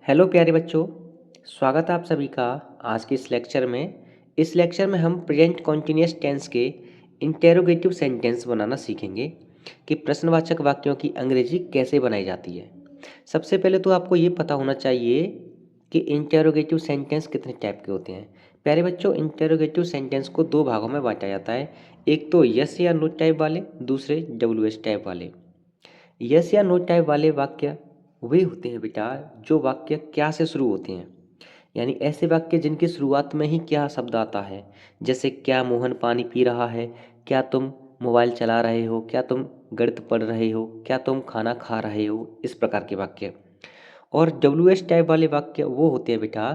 Hello प्यारे बच्चों, स्वागत है आप सभी का आज के इस लेक्चर में। इस लेक्चर में हम प्रेजेंट कॉन्टिन्यूअस टेंस के इंटेरोगेटिव सेंटेंस बनाना सीखेंगे कि प्रश्नवाचक वाक्यों की अंग्रेजी कैसे बनाई जाती है। सबसे पहले तो आपको ये पता होना चाहिए कि इंटेरोगेटिव सेंटेंस कितने टाइप के होते हैं। प्यारे बच्चों, इंटेरोगेटिव सेंटेंस को दो भागों में बांटा जाता है। एक तो यस या नो टाइप वाले, दूसरे WS टाइप वाले। यस या नो टाइप वाले वाक्य वे होते हैं बेटा जो वाक्य क्या से शुरू होते हैं, यानी ऐसे वाक्य जिनकी शुरुआत में ही क्या शब्द आता है। जैसे क्या मोहन पानी पी रहा है, क्या तुम मोबाइल चला रहे हो, क्या तुम गणित पढ़ रहे हो, क्या तुम खाना खा रहे हो, इस प्रकार के वाक्य। और WS टाइप वाले वाक्य वो होते हैं बेटा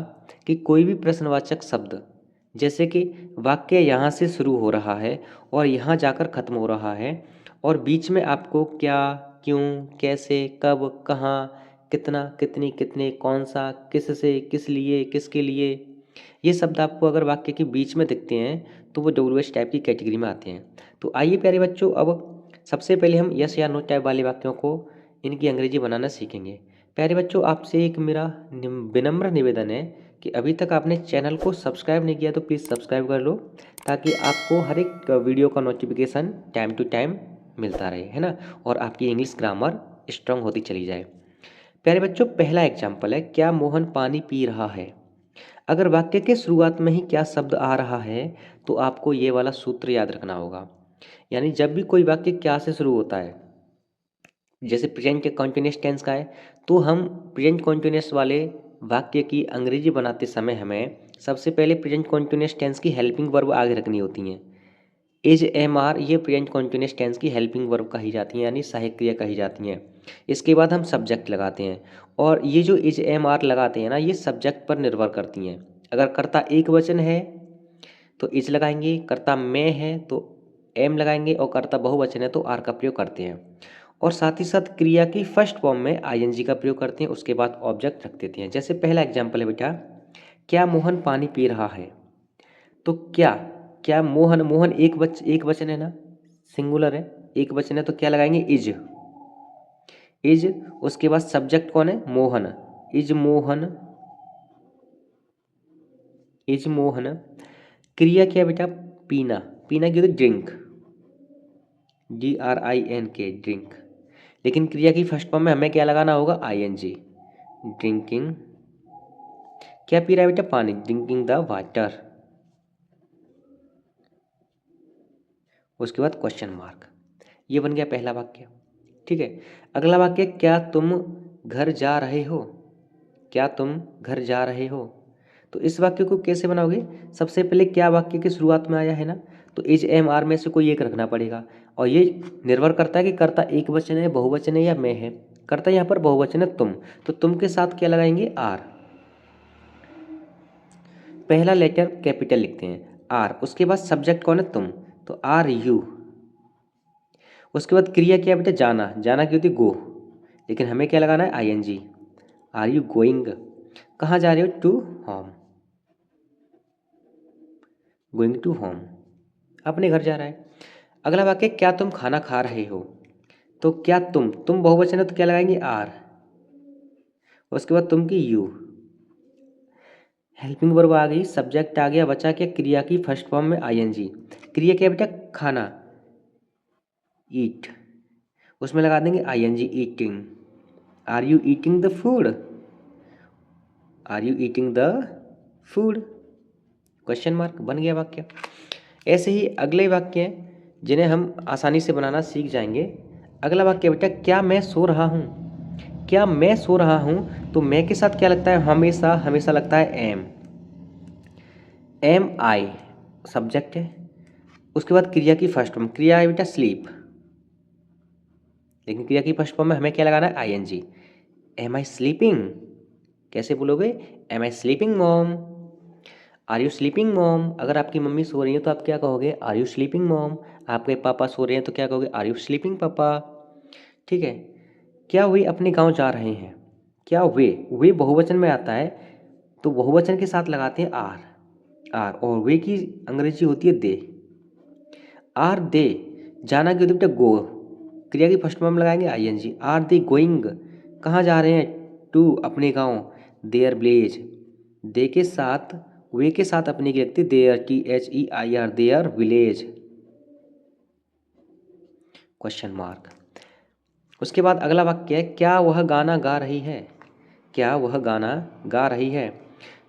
कि कोई भी प्रश्नवाचक शब्द, जैसे कि वाक्य यहाँ से शुरू हो रहा है और यहाँ जाकर ख़त्म हो रहा है और बीच में आपको क्या, क्यों, कैसे, कब, कहाँ, कितना, कितनी, कितने, कौन सा, किससे, किस लिए, किसके लिए, ये शब्द आपको अगर वाक्य के बीच में दिखते हैं तो वो WS टाइप की कैटेगरी में आते हैं। तो आइए प्यारे बच्चों, अब सबसे पहले हम यस या नो टाइप वाले वाक्यों को इनकी अंग्रेजी बनाना सीखेंगे। प्यारे बच्चों, आपसे एक मेरा विनम्र निवेदन है कि अभी तक आपने चैनल को सब्सक्राइब नहीं किया तो प्लीज़ सब्सक्राइब कर लो, ताकि आपको हर एक वीडियो का नोटिफिकेशन टाइम टू टाइम मिलता रहे, है ना, और आपकी इंग्लिश ग्रामर स्ट्रांग होती चली जाए। प्यारे बच्चों, पहला एग्जाम्पल है क्या मोहन पानी पी रहा है। अगर वाक्य के शुरुआत में ही क्या शब्द आ रहा है तो आपको ये वाला सूत्र याद रखना होगा। यानी जब भी कोई वाक्य क्या से शुरू होता है, जैसे प्रेजेंट कॉन्टिन्यूअस टेंस का है, तो हम प्रेजेंट कॉन्टिन्यूअस वाले वाक्य की अंग्रेजी बनाते समय हमें सबसे पहले प्रेजेंट कॉन्टिन्यूअस टेंस की हेल्पिंग वर्ब आगे रखनी होती हैं। इज एम आर ये प्रेजेंट कॉन्टिन्यूअस टेंस की हेल्पिंग वर्ब कही जाती हैं, यानी सहायक क्रिया कही जाती हैं। इसके बाद हम सब्जेक्ट लगाते हैं, और ये जो इज एम आर लगाते हैं ना, ये सब्जेक्ट पर निर्भर करती हैं। अगर कर्ता एक वचन है तो इज लगाएंगे, कर्ता में है तो एम लगाएंगे, और कर्ता बहुवचन है तो आर का प्रयोग करते हैं। और साथ ही साथ क्रिया की फर्स्ट फॉर्म में आईएनजी का प्रयोग करते हैं, उसके बाद ऑब्जेक्ट रख देते हैं। जैसे पहला एग्जाम्पल है बेटा, क्या मोहन पानी पी रहा है। तो क्या, क्या मोहन, मोहन एक वचन है ना, सिंगुलर है, एक वचन है तो क्या लगाएंगे, इज। इज, उसके बाद सब्जेक्ट कौन है, मोहन। Is Mohan, is Mohan. क्रिया क्या है बेटा, पीना। पीना की होती ड्रिंक, DRINK, ड्रिंक। लेकिन क्रिया की फर्स्ट फॉर्म में हमें क्या लगाना होगा, ING, ड्रिंकिंग। क्या पी रहा है बेटा, पानी, ड्रिंकिंग द वाटर। उसके बाद क्वेश्चन मार्क। ये बन गया पहला वाक्य। ठीक है, अगला वाक्य, क्या तुम घर जा रहे हो। क्या तुम घर जा रहे हो। तो इस वाक्य को कैसे बनाओगे, सबसे पहले क्या वाक्य की शुरुआत में आया है ना, तो इज एम आर में से कोई एक रखना पड़ेगा। और ये निर्भर करता है कि कर्ता एक वचन है, बहुवचन है या मैं है। कर्ता यहाँ पर बहुवचन है तुम, तो तुम के साथ क्या लगाएंगे, आर। पहला लेटर कैपिटल लिखते हैं, आर। उसके बाद सब्जेक्ट कौन है, तुम, तो आर यू। उसके बाद क्रिया क्या है बेटा, जाना। जाना की होती गो, लेकिन हमें क्या लगाना है, ING। आर यू गोइंग, कहाँ जा रहे हो, to home. Going to home, अपने घर जा रहा है। अगला वाक्य, क्या तुम खाना खा रहे हो। तो क्या तुम बहुवचन है तो क्या लगाएंगे, आर। उसके बाद तुम की यू। हेल्पिंग वर्ब आ गई, सब्जेक्ट आ गया, बचा क्या, क्रिया की फर्स्ट फॉर्म में ING। क्रिया क्या बेटा, खाना, ईट। उसमें लगा देंगे ING, eating. Are you eating the food. Are you eating the food, question mark, बन गया वाक्य। ऐसे ही अगले वाक्य हैं जिन्हें हम आसानी से बनाना सीख जाएंगे। अगला वाक्य बेटा, क्या मैं सो रहा हूँ। क्या मैं सो रहा हूँ, तो मैं के साथ क्या लगता है, हमेशा हमेशा लगता है एम। MI सब्जेक्ट है। उसके बाद क्रिया की फर्स्ट फॉर्म, क्रिया है बेटा स्लीप, लेकिन क्रिया की फर्स्ट फॉर्म में हमें क्या लगाना है, ING। एम आई स्लीपिंग, कैसे बोलोगे, am I sleeping mom. Are you sleeping mom, अगर आपकी मम्मी सो रही है तो आप क्या कहोगे, आर यू स्लीपिंग मॉम। आपके पापा सो रहे हैं तो क्या कहोगे, आर यू स्लीपिंग पापा। ठीक है, क्या वे अपने गांव जा रहे हैं। क्या वे बहुवचन में आता है तो बहुवचन के साथ लगाते हैं आर। आर, और वे की अंग्रेजी होती है दे। आर दे, जाना की होती है बेटा गो, क्रिया की फर्स्ट फॉर्म लगाएंगे ING। आर दे गोइंग, कहाँ जा रहे हैं, टू अपने गाँव। देयर विलेज, दे के साथ वे के साथ अपनी की लगती their, THEIR, their village, question mark. उसके बाद अगला वाक्य है क्या वह गाना गा रही है, क्या वह गाना गा रही है।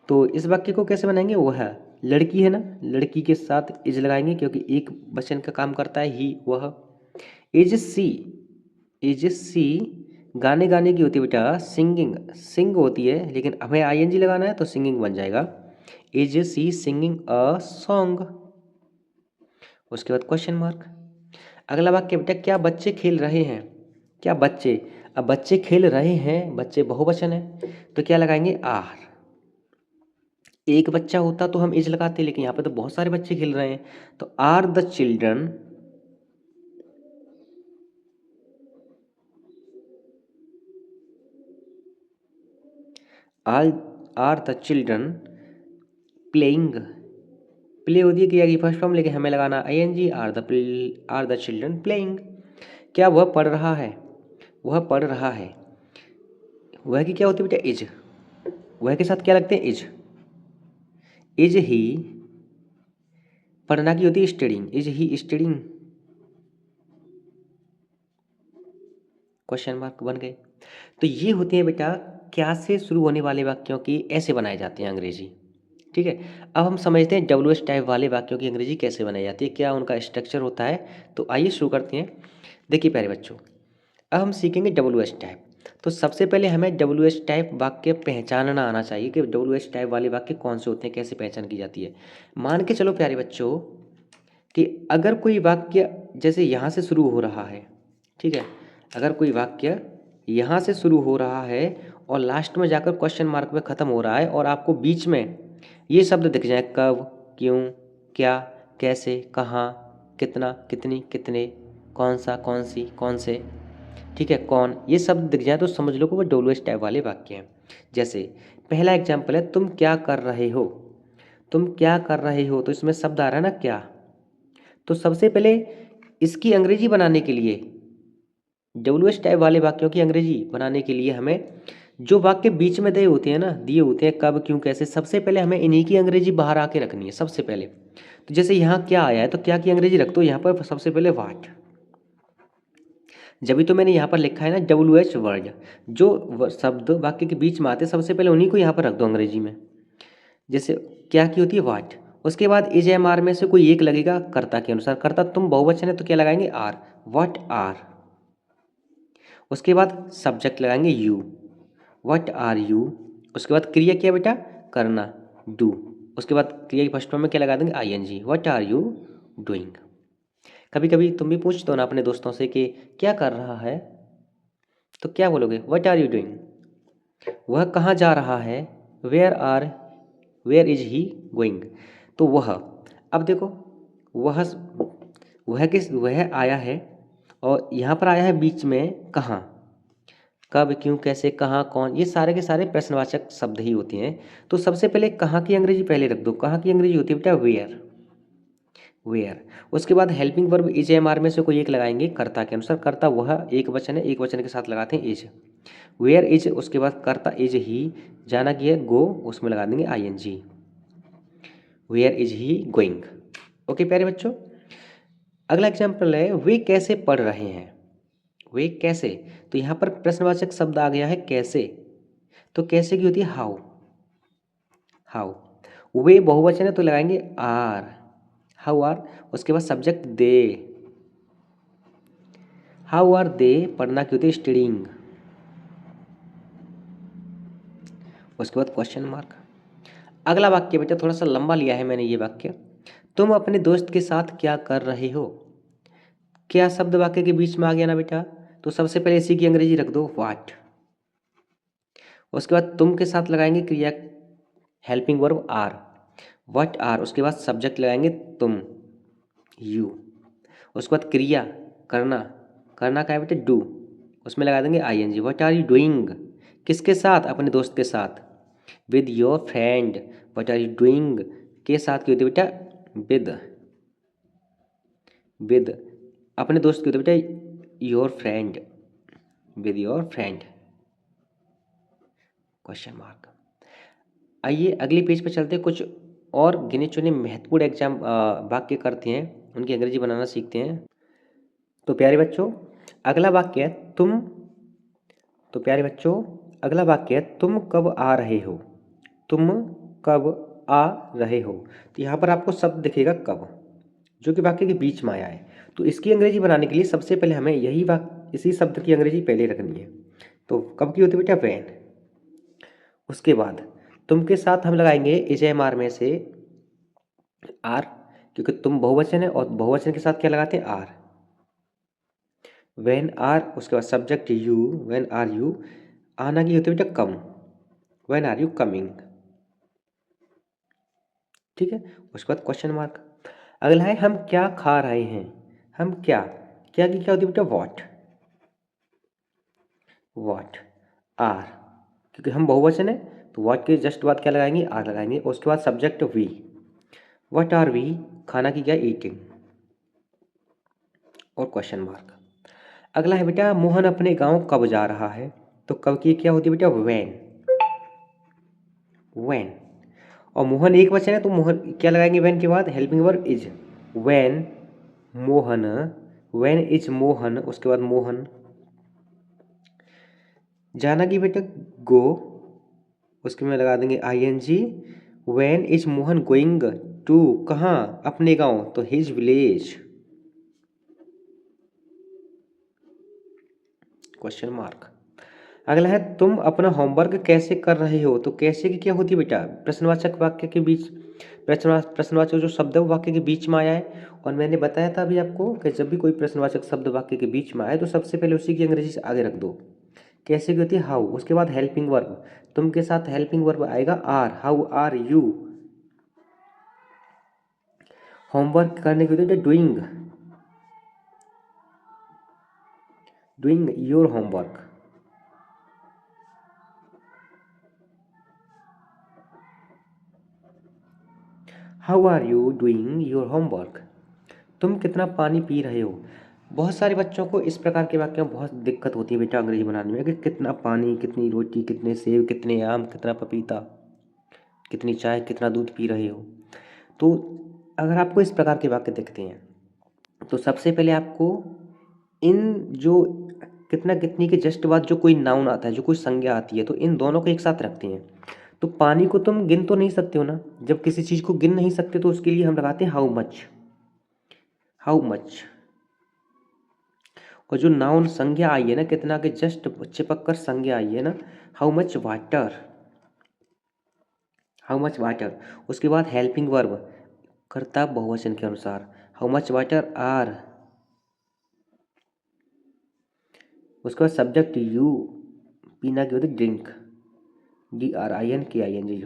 तो इस वाक्य को कैसे बनाएंगे, वह लड़की है ना, लड़की के साथ इज लगाएंगे क्योंकि एक वचन का काम करता है ही, वह। इज सी, इज सी गाने गाने की होती है बेटा सिंगिंग, सिंग होती है लेकिन हमें ING लगाना है तो सिंगिंग बन जाएगा। Is she singing a song. उसके बाद क्वेश्चन मार्क। अगला वाक्य बेटा क्या बच्चे खेल रहे हैं, क्या बच्चे, अब बच्चे खेल रहे हैं, बच्चे बहुवचन है तो क्या लगाएंगे आर। एक बच्चा होता तो हम इज लगाते, लेकिन यहाँ पे तो बहुत सारे बच्चे खेल रहे हैं तो are the children, are the children playing, play होती है क्रिया की फर्स्ट फॉर्म लेकिन हमें लगाना ING, are the children playing. क्या वह पढ़ रहा है, वह पढ़ रहा है, वह की क्या होती है बेटा इज, वह के साथ क्या लगते हैं इज ही, पढ़ना की होती है studying, is he studying, question mark बन गए। तो ये होते हैं बेटा क्या से शुरू होने वाले वाक्यों की ऐसे बनाए जाते हैं अंग्रेजी। ठीक है, अब हम समझते हैं WH टाइप वाले वाक्यों की अंग्रेजी कैसे बनाई जाती है, क्या उनका स्ट्रक्चर होता है। तो आइए शुरू करते हैं। देखिए प्यारे बच्चों, अब हम सीखेंगे WH टाइप। तो सबसे पहले हमें WH टाइप वाक्य पहचानना आना चाहिए कि WH टाइप वाले वाक्य कौन से होते हैं, कैसे पहचान की जाती है। मान के चलो प्यारे बच्चों कि अगर कोई वाक्य जैसे यहाँ से शुरू हो रहा है, ठीक है, अगर कोई वाक्य यहाँ से शुरू हो रहा है और लास्ट में जाकर क्वेश्चन मार्क में ख़त्म हो रहा है और आपको बीच में ये शब्द दिख जाए कब, क्यों, क्या, कैसे, कहाँ, कितना, कितनी, कितने, कौन सा, कौन सी, कौन से, ठीक है, कौन, ये शब्द दिख जाए तो समझ लो कि वो WH टाइप वाले वाक्य हैं। जैसे पहला एग्जाम्पल है तुम क्या कर रहे हो, तुम क्या कर रहे हो, तो इसमें शब्द आ रहा है ना क्या। तो सबसे पहले इसकी अंग्रेजी बनाने के लिए, WH टाइप वाले वाक्यों की अंग्रेजी बनाने के लिए हमें जो वाक्य बीच में दिए होते हैं ना, दिए होते हैं कब, क्यों, कैसे, सबसे पहले हमें इन्हीं की अंग्रेजी बाहर आके रखनी है सबसे पहले। तो जैसे यहाँ क्या आया है तो क्या की अंग्रेजी रख दो यहाँ पर सबसे पहले वाट। जब भी तो मैंने यहाँ पर लिखा है ना WH वर्ड, जो शब्द वाक्य के बीच में आते हैं सबसे पहले उन्हीं को यहाँ पर रख दो अंग्रेजी में। जैसे क्या की होती है वाट, उसके बाद इज एम आर में से कोई एक लगेगा कर्ता के अनुसार, कर्ता तुम बहुवचन है तो क्या लगाएंगे आर, व्हाट आर। उसके बाद सब्जेक्ट लगाएंगे यू, व्हाट आर यू। उसके बाद क्रिया क्या बेटा करना, डू। उसके बाद क्रिया की फर्स्ट फॉर्म में क्या लगा देंगे ING, what are you doing. कभी कभी तुम भी पूछते हो ना अपने दोस्तों से कि क्या कर रहा है, तो क्या बोलोगे व्हाट आर यू डूइंग। वह कहाँ जा रहा है, वेयर इज ही गोइंग। तो वह, अब देखो वह, वह आया है और यहाँ पर आया है बीच में कहाँ, कब, क्यों, कैसे, कहाँ, कौन, ये सारे के सारे प्रश्नवाचक शब्द ही होते हैं। तो सबसे पहले कहाँ की अंग्रेजी पहले रख दो, कहाँ की अंग्रेजी होती है बेटा वेयर, वेयर। उसके बाद helping verb is am are में से कोई एक लगाएंगे कर्ता के अनुसार, कर्ता वह एक वचन है, एक वचन के साथ लगाते हैं इज, वेयर इज। उसके बाद कर्ता इज ही, जाना कि है गो, उसमें लगा देंगे ING, where is he going. Okay प्यारे बच्चों, अगला एग्जाम्पल है वे कैसे पढ़ रहे हैं, वे कैसे। तो यहाँ पर प्रश्नवाचक शब्द आ गया है कैसे, तो कैसे की होती है हाउ, हाउ। वे बहुवचन है तो लगाएंगे आर, हाउ आर। उसके बाद subject they, how are they, पढ़ना की होती है स्टडिंग। उसके बाद क्वेश्चन मार्क। अगला वाक्य बेटा थोड़ा सा लंबा लिया है मैंने ये वाक्य, तुम अपने दोस्त के साथ क्या कर रहे हो। क्या शब्द वाक्य के बीच में आ गया ना बेटा, तो सबसे पहले इसी की अंग्रेजी रख दो व्हाट। उसके बाद तुम के साथ लगाएंगे क्रिया helping verb are, what are. उसके बाद सब्जेक्ट लगाएंगे तुम, यू। उसके बाद क्रिया करना, करना का है बेटा डू, उसमें लगा देंगे ING, what are you doing. किसके साथ, अपने दोस्त के साथ, with your friend. What are you doing के साथ की होती है बेटा विद, अपने दोस्त की होती है बेटा your friend, with your friend, question mark. आइए अगली पेज पे चलते हैं, कुछ और गिने चुने महत्वपूर्ण एग्जाम वाक्य करते हैं, उनकी अंग्रेजी बनाना सीखते हैं। तो प्यारे बच्चों अगला वाक्य है अगला वाक्य है तुम कब आ रहे हो। तुम कब आ रहे हो। तो यहाँ पर आपको शब्द दिखेगा कब, जो कि वाक्य के बीच में आया है। तो इसकी अंग्रेजी बनाने के लिए सबसे पहले हमें इसी शब्द की अंग्रेजी पहले रखनी है। तो कब की होती है बेटा, वैन। उसके बाद तुम के साथ हम लगाएंगे इजेएमआर में से आर, क्योंकि तुम बहुवचन है और बहुवचन के साथ क्या लगाते हैं, आर। व्हेन आर, उसके बाद subject you, when are you. आना की होती है बेटा come, when are you coming. ठीक है, उसके बाद क्वेश्चन मार्क। अगला है हम क्या खा रहे हैं। हम क्या की क्या होती है बेटा, वॉट। आर, क्योंकि हम बहुवचन है तो वॉट के जस्ट बाद क्या लगाएंगे, आर लगाएंगे। उसके बाद subject we, what are we, खाना की क्या, ईटिंग, और क्वेश्चन मार्क। अगला है बेटा मोहन अपने गांव कब जा रहा है। तो कब की क्या होती है बेटा, व्हेन। और मोहन एक वचन है तो मोहन क्या लगाएंगे, व्हेन के बाद helping verb is. When Mohan, when is Mohan, उसके बाद मोहन। जाना की बेटा गो, उसके में लगा देंगे I N G. When is Mohan going to, कहाँ, अपने गांव, तो हिज विलेज। Question mark. अगला है तुम अपना होमवर्क कैसे कर रहे हो। तो कैसे की क्या होती है बेटा, प्रश्नवाचक वाक्य के बीच, प्रश्नवाचक जो शब्द है वो वाक्य के बीच में आया है। और मैंने बताया था अभी आपको कि जब भी कोई प्रश्नवाचक शब्द वाक्य के बीच में आए तो सबसे पहले उसी की अंग्रेजी से आगे रख दो। कैसे की होती है, हाउ। उसके बाद हेल्पिंग वर्ब, तुम के साथ हेल्पिंग वर्ब आएगा are, how are you. Homework करने की होती है doing your homework. How are you doing your homework. तुम कितना पानी पी रहे हो। बहुत सारे बच्चों को इस प्रकार के वाक्यों में बहुत दिक्कत होती है बेटा अंग्रेजी बनाने में, कि कितना पानी, कितनी रोटी, कितने सेब, कितने आम, कितना पपीता, कितनी चाय, कितना दूध पी रहे हो। तो अगर आपको इस प्रकार के वाक्य दिखते हैं तो सबसे पहले आपको इन जो कितना कितनी के जस्ट बाद जो कोई नाउन आता है, जो कोई संज्ञा आती है, तो इन दोनों को एक साथ रखते हैं। तो पानी को तुम गिन तो नहीं सकते हो ना, जब किसी चीज़ को गिन नहीं सकते तो उसके लिए हम लगाते हैं हाउ मच, हाउ मच। और जो नाउन संज्ञा आई है ना, कितना के जस्ट चिपक कर संज्ञा आई है ना, how much water, how much water. उसके बाद हेल्पिंग वर्ब, कर्ता बहुवचन के अनुसार, हाउ मच वाटर आर। उसके बाद सब्जेक्ट यू, पीना की होती drink, DRINKING,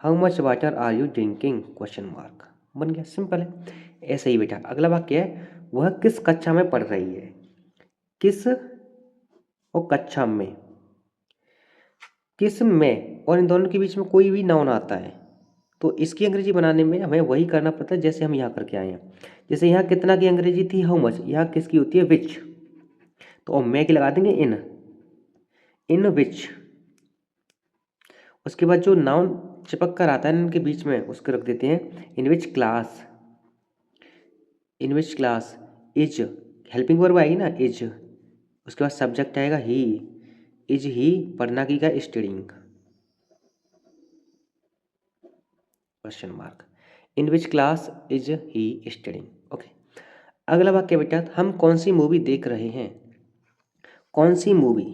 how much water are you drinking, question mark. बन गया, सिंपल है। ऐसे ही बेटा अगला वाक्य है वह किस कक्षा में पढ़ रही है। किस और कक्षा में, किस में और इन दोनों के बीच में कोई भी नाउन आता है तो इसकी अंग्रेजी बनाने में हमें वही करना पड़ता है जैसे हम यहाँ करके आए हैं। जैसे यहाँ कितना की अंग्रेजी थी हाउ मच, यहाँ किसकी होती है विच, तो और मैं की लगा देंगे इन विच। उसके बाद जो नाउन चिपक कर आता है इनके बीच में उसको रख देते हैं in which class, in which class. Is, helping verb आएगी ना इज, उसके बाद सब्जेक्ट आएगा ही, इज ही पढ़ना की का studying, question mark. In which class is he studying. Okay, अगला वाक्य बेटा हम कौन सी मूवी देख रहे हैं। कौन सी मूवी,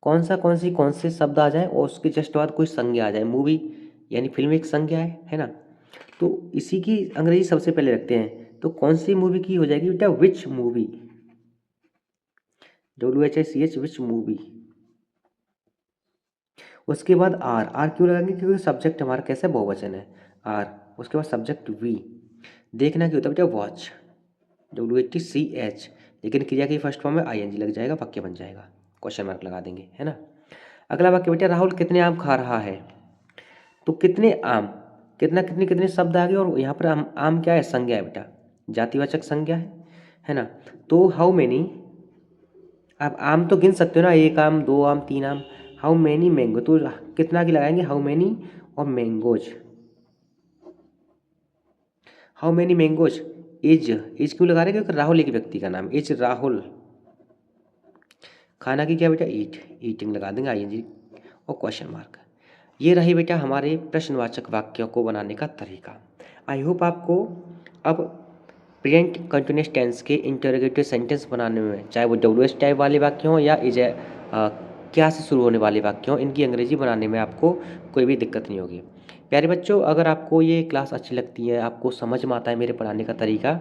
कौन से शब्द आ जाए और उसके जस्ट बाद कोई संज्ञा आ जाए। मूवी यानी फिल्म एक संज्ञा है ना, तो इसी की अंग्रेजी सबसे पहले रखते हैं। तो कौन सी मूवी की हो जाएगी बेटा, which movie, WHICH, which movie. उसके बाद आर क्यों लगाएंगे, क्योंकि सब्जेक्ट हमारा कैसे बहुवचन है आर। उसके बाद सब्जेक्ट वी, देखना क्यों होता है बेटा वॉच, WHCH, लेकिन क्रिया की फर्स्ट फॉर्म में ING लग जाएगा, वाक्य बन जाएगा, क्वेश्चन मार्क लगा देंगे, है ना। अगला वाक्य बेटा राहुल कितने आम खा रहा है। तो कितने आम, कितना कितने कितने शब्द आ गए और यहाँ पर आम क्या है, संज्ञा है बेटा, जातिवाचक संज्ञा है ना। तो हाउ मेनी, आप आम तो गिन सकते हो ना, एक आम, दो आम, तीन आम। हाउ मैनी मैंगो, तो कितना की लगाएंगे, हाउ मैनी और mangoes. How many mangoes is, is क्यों लगा रहे हैं, क्योंकि राहुल एक व्यक्ति का नाम है, इज राहुल। खाना की क्या बेटा, ईट, ईटिंग लगा देंगे आईएनजी और क्वेश्चन मार्क। ये रही बेटा हमारे प्रश्नवाचक वाक्यों को बनाने का तरीका। आई होप आपको अब प्रेजेंट कंटिन्यूअस टेंस के इंटरोगेटिव सेंटेंस बनाने में, चाहे वो डब्ल्यू टाइप वाले वाक्य हों या इज क्या से शुरू होने वाले वाक्य हों, इनकी अंग्रेजी बनाने में आपको कोई भी दिक्कत नहीं होगी। प्यारे बच्चों, अगर आपको ये क्लास अच्छी लगती है, आपको समझ में आता है मेरे पढ़ाने का तरीका,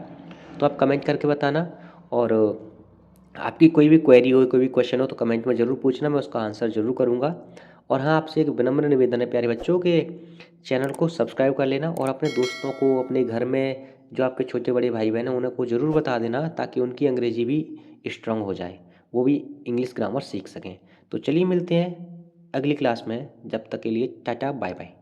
तो आप कमेंट करके बताना। और आपकी कोई भी क्वेरी हो, कोई भी क्वेश्चन हो तो कमेंट में ज़रूर पूछना, मैं उसका आंसर ज़रूर करूँगा। और हाँ, आपसे एक विनम्र निवेदन है प्यारे बच्चों के चैनल को सब्सक्राइब कर लेना और अपने दोस्तों को, अपने घर में जो आपके छोटे बड़े भाई बहन हैं उन्हें को ज़रूर बता देना, ताकि उनकी अंग्रेजी भी स्ट्रांग हो जाए, वो भी इंग्लिश ग्रामर सीख सकें। तो चलिए मिलते हैं अगली क्लास में, जब तक के लिए टाटा बाय बाय।